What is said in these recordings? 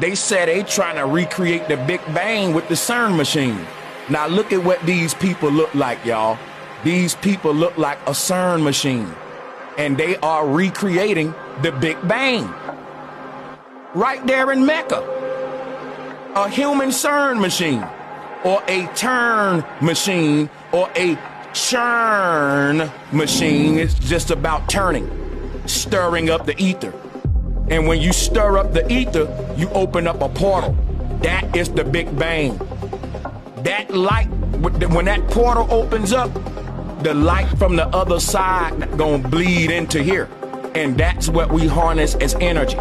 They said they trying to recreate the Big Bang with the CERN machine. Now look at what these people look like, y'all. These people look like a CERN machine. And they are recreating the Big Bang. Right there in Mecca. A human CERN machine. Or a turn machine. Or a churn machine. It's just about turning. Stirring up the ether. And when you stir up the ether, you open up a portal. That is the Big Bang. That light, when that portal opens up, the light from the other side gonna bleed into here. And that's what we harness as energy.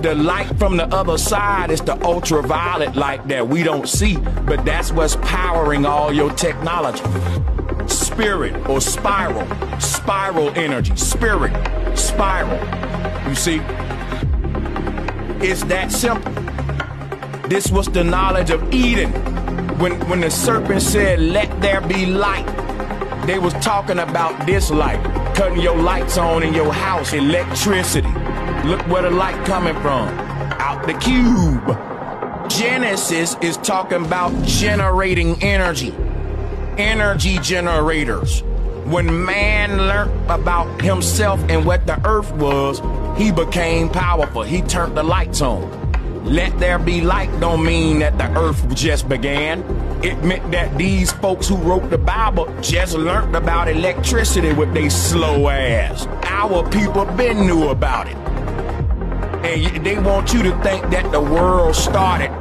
The light from the other side is the ultraviolet light that we don't see, but that's what's powering all your technology. Spirit or spiral energy, spirit, spiral. You see, it's that simple. This was the knowledge of Eden. When the serpent said, let there be light, they was talking about this light, cutting your lights on in your house, electricity. Look where the light coming from, out the cube. Genesis is talking about generating energy, energy generators. When man learned about himself and what the earth was, he became powerful. He turned the lights on. Let there be light don't mean that the earth just began. It meant that these folks who wrote the Bible just learned about electricity with they slow ass. Our people been knew about it. And they want you to think that the world started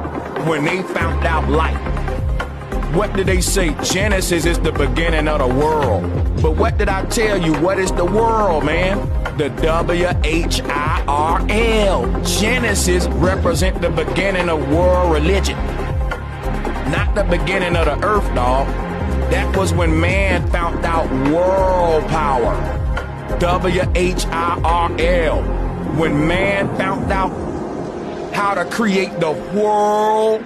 when they found out light. What did they say? Genesis is the beginning of the world. But what did I tell you? What is the world, man? The W-H-I-R-L. Genesis represent the beginning of world religion. Not the beginning of the earth, dog. That was when man found out world power. W-H-I-R-L. When man found out how to create the world,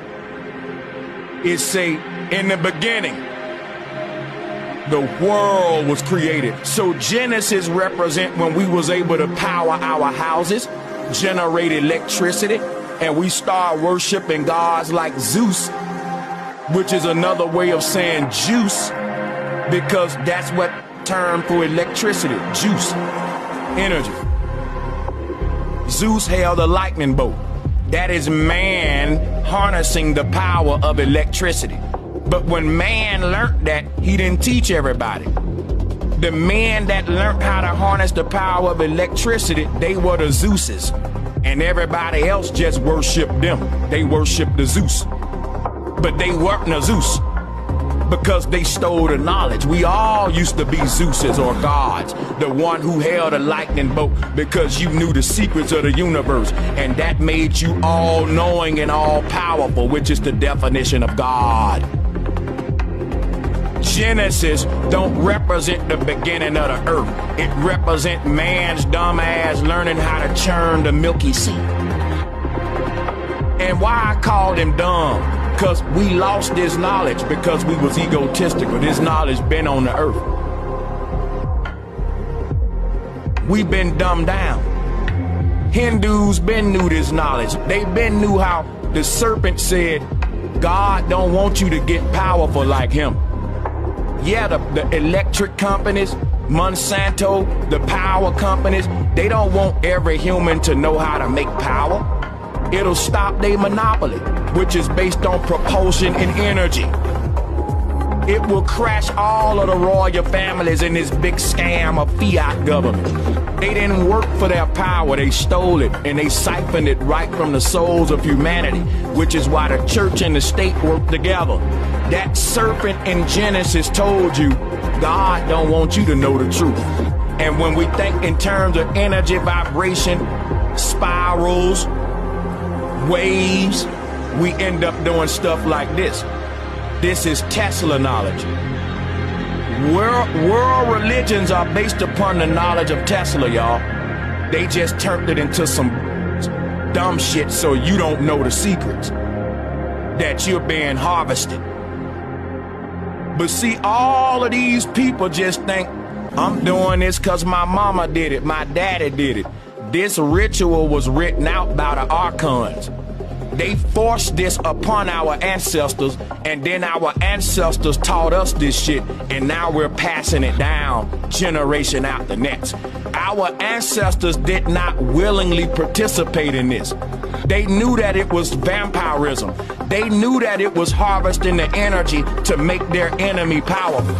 it say, in the beginning, the world was created. So Genesis represent when we was able to power our houses, generate electricity, and we start worshiping gods like Zeus, which is another way of saying juice, because that's what term for electricity, juice, energy. Zeus held a lightning bolt. That is man harnessing the power of electricity. But when man learned that, he didn't teach everybody. The men that learned how to harness the power of electricity, they were the Zeuses. And everybody else just worshiped them. They worshiped the Zeus. But they weren't a Zeus because they stole the knowledge. We all used to be Zeuses or gods. The one who held a lightning bolt because you knew the secrets of the universe. And that made you all knowing and all powerful, which is the definition of God. Genesis don't represent the beginning of the earth. It represents man's dumb ass learning how to churn the Milky Sea. And why I called him dumb? Because we lost this knowledge because we was egotistical. This knowledge been on the earth. We been dumbed down. Hindus been knew this knowledge. They been knew how the serpent said, God don't want you to get powerful like him. Yeah, the electric companies, Monsanto, the power companies, they don't want every human to know how to make power. It'll stop their monopoly, which is based on propulsion and energy. It will crash all of the royal families in this big scam of fiat government. They didn't work for their power, they stole it, and they siphoned it right from the souls of humanity, which is why the church and the state work together. That serpent in Genesis told you, God don't want you to know the truth. And when we think in terms of energy, vibration, spirals, waves, we end up doing stuff like this. This is Tesla knowledge. World religions are based upon the knowledge of Tesla, y'all. They just turned it into some dumb shit so you don't know the secrets that you're being harvested. But see, all of these people just think, I'm doing this because my mama did it, my daddy did it. This ritual was written out by the archons. They forced this upon our ancestors, and then our ancestors taught us this shit, and now we're passing it down generation after next. Our ancestors did not willingly participate in this. They knew that it was vampirism. They knew that it was harvesting the energy to make their enemy powerful.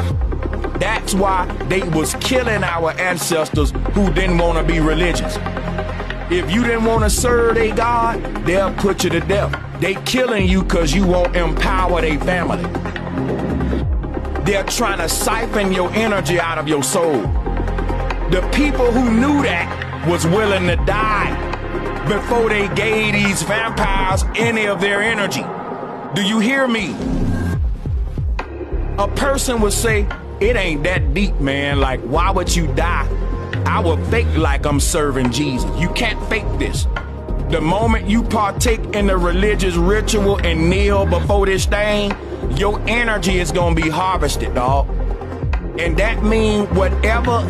That's why they was killing our ancestors who didn't want to be religious. If you didn't want to serve their God, they'll put you to death. They killing you because you won't empower their family. They're trying to siphon your energy out of your soul. The people who knew that was willing to die before they gave these vampires any of their energy. Do you hear me? A person would say, it ain't that deep, man. Like, why would you die? I would fake like I'm serving Jesus. You can't fake this. The moment you partake in the religious ritual and kneel before this thing, your energy is gonna be harvested, dog. And that means whatever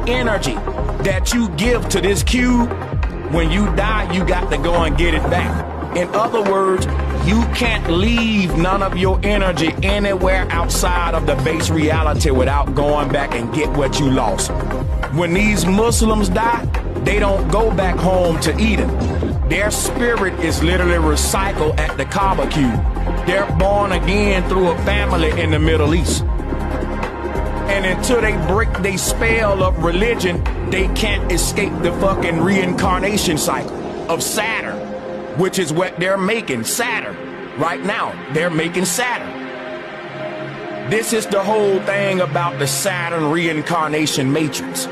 energy that you give to this cube, when you die, you got to go and get it back. In other words, you can't leave none of your energy anywhere outside of the base reality without going back and get what you lost. When these Muslims die, they don't go back home to Eden. Their spirit is literally recycled at the Kaaba cube. They're born again through a family in the Middle East. And until they break their spell of religion, they can't escape the fucking reincarnation cycle of Saturn, which is what they're making, Saturn. Right now, they're making Saturn. This is the whole thing about the Saturn reincarnation matrix.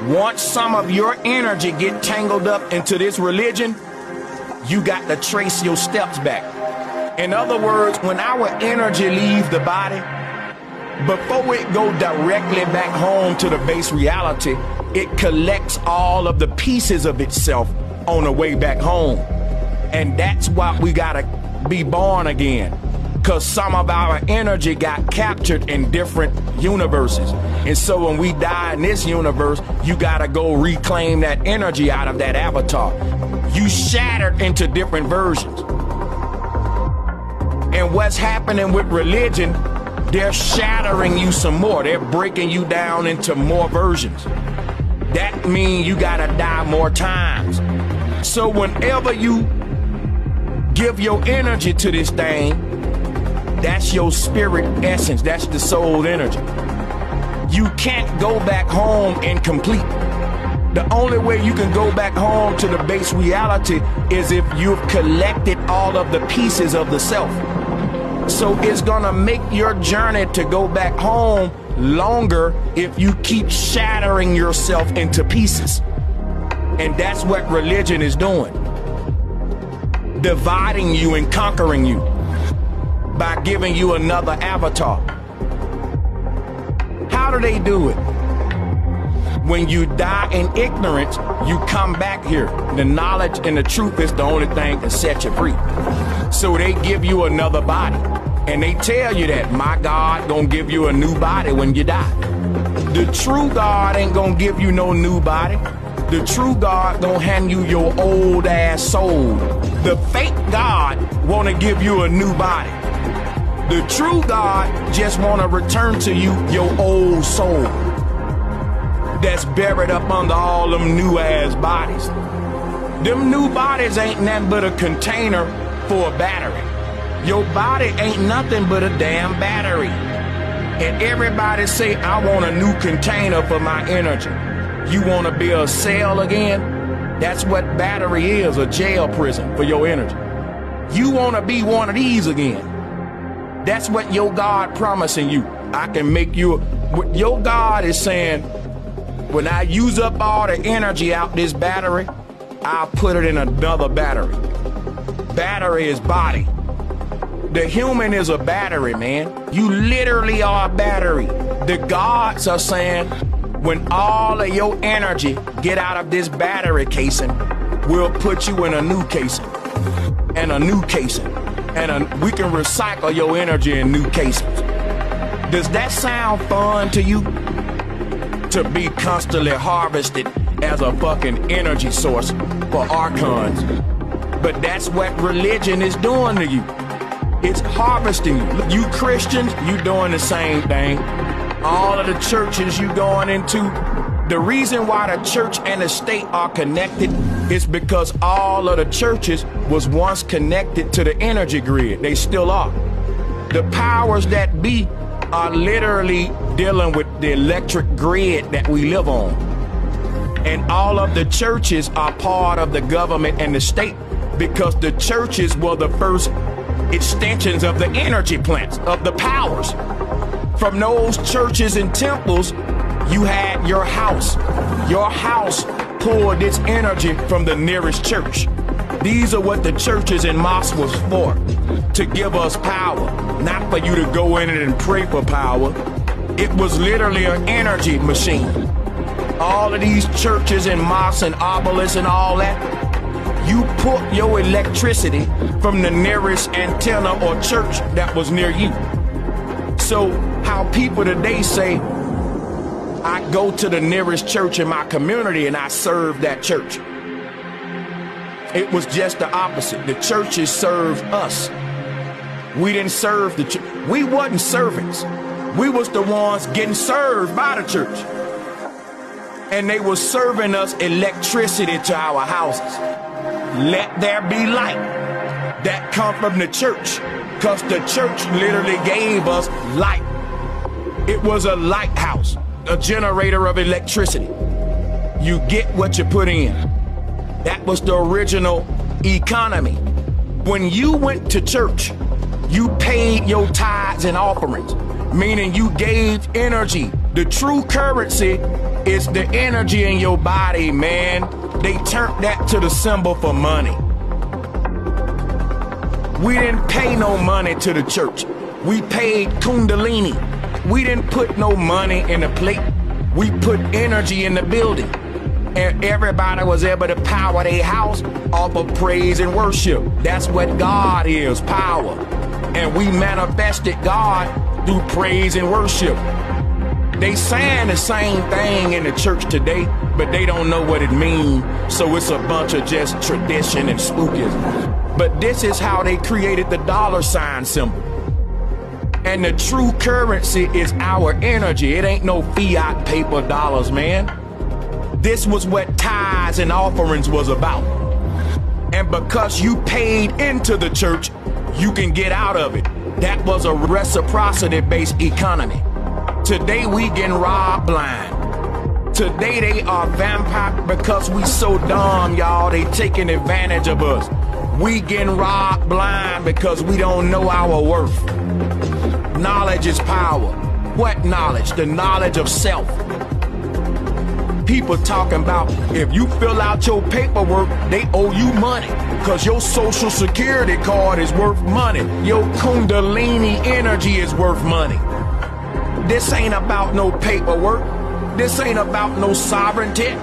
Once some of your energy get tangled up into this religion, you got to trace your steps back. In other words, when our energy leaves the body, before it go directly back home to the base reality, it collects all of the pieces of itself on the way back home. And that's why we gotta be born again, because some of our energy got captured in different universes. And so when we die in this universe, you gotta go reclaim that energy out of that avatar. You shattered into different versions. And what's happening with religion, they're shattering you some more. They're breaking you down into more versions. That means you gotta die more times. So whenever you give your energy to this thing, that's your spirit essence. That's the soul energy. You can't go back home incomplete. The only way you can go back home to the base reality is if you've collected all of the pieces of the self. So it's gonna make your journey to go back home longer if you keep shattering yourself into pieces. And that's what religion is doing. Dividing you and conquering you by giving you another avatar. How do they do it? When you die in ignorance, you come back here. The knowledge and the truth is the only thing that set you free. So they give you another body. And they tell you that my God gonna give you a new body when you die. The true God ain't gonna give you no new body. The true God gonna hand you your old ass soul. The fake God wanna give you a new body. The true God just wanna return to you your old soul that's buried up under all them new ass bodies. Them new bodies ain't nothing but a container for a battery. Your body ain't nothing but a damn battery. And everybody say, I want a new container for my energy. You want to be a cell again? That's what battery is, a jail prison for your energy. You want to be one of these again. That's what your God promising you. I can make you, your God is saying, when I use up all the energy out this battery, I'll put it in another battery. Battery is body. The human is a battery, man. You literally are a battery. The gods are saying, when all of your energy get out of this battery casing, we'll put you in a new casing, and a new casing, and we can recycle your energy in new casings. Does that sound fun to you? To be constantly harvested as a fucking energy source couple archons. But that's what religion is doing to you. It's harvesting you. You Christians, you doing the same thing. All of the churches you going into, the reason why the church and the state are connected is because all of the churches was once connected to the energy grid. They still are. The powers that be are literally dealing with the electric grid that we live on. And all of the churches are part of the government and the state because the churches were the first extensions of the energy plants, of the powers. From those churches and temples, you had your house. Your house pulled its energy from the nearest church. These are what the churches and mosques was for, to give us power, not for you to go in it and pray for power. It was literally an energy machine. All of these churches and mosques and obelisks and all that, you put your electricity from the nearest antenna or church that was near you. So how people today say, I go to the nearest church in my community and I serve that church. It was just the opposite. The churches served us. We didn't serve the church. We wasn't servants. We was the ones getting served by the church. And they were serving us electricity to our houses. Let there be light. That come from the church, because the church literally gave us light. It was a lighthouse, a generator of electricity. You get what you put in. That was the original economy. When you went to church, you paid your tithes and offerings, meaning you gave energy. The true currency is the energy in your body, man. They turned that to the symbol for money. We didn't pay no money to the church. We paid Kundalini. We didn't put no money in the plate. We put energy in the building. And everybody was able to power their house off of praise and worship. That's what God is, power. And we manifested God through praise and worship. They saying the same thing in the church today, but they don't know what it means. So it's a bunch of just tradition and spookism. But this is how they created the dollar sign symbol. And the true currency is our energy. It ain't no fiat paper dollars, man. This was what tithes and offerings was about. And because you paid into the church, you can get out of it. That was a reciprocity-based economy. Today we getting robbed blind. Today they are vampire because we so dumb, y'all. They taking advantage of us. We getting robbed blind because we don't know our worth. Knowledge is power. What knowledge? The knowledge of self. People talking about if you fill out your paperwork, they owe you money because your social security card is worth money. Your Kundalini energy is worth money. This ain't about no paperwork. This ain't about no sovereignty.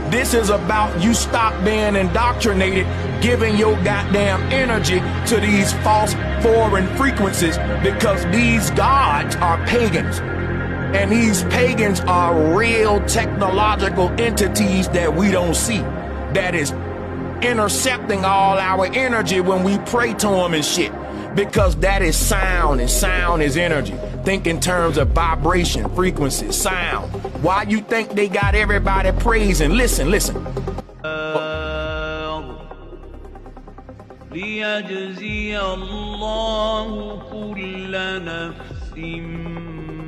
This is about you stop being indoctrinated, giving your goddamn energy to these false foreign frequencies because these gods are pagans. And these pagans are real technological entities that we don't see, that is intercepting all our energy when we pray to them and shit, because that is sound, and sound is energy. Think in terms of vibration, frequency, sound. Why you think they got everybody praising? Listen. ليجزي الله كل نفس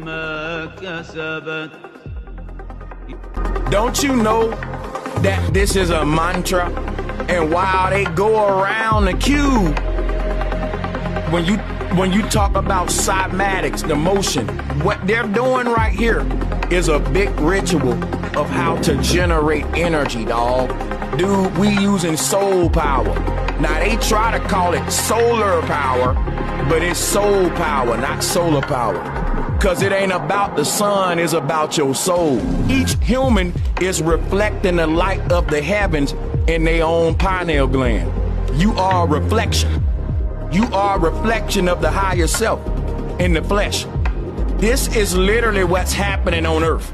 ما كسبت. Don't you know that this is a mantra? And while they go around the cube, when you talk about cymatics, the motion, what they're doing right here is a big ritual of how to generate energy, dog. Dude, we using soul power. Now they try to call it solar power, but it's soul power, not solar power. Cause it ain't about the sun, it's about your soul. Each human is reflecting the light of the heavens in their own pineal gland. You are a reflection. You are a reflection of the higher self in the flesh. This is literally what's happening on earth.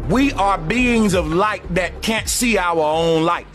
We are beings of light that can't see our own light.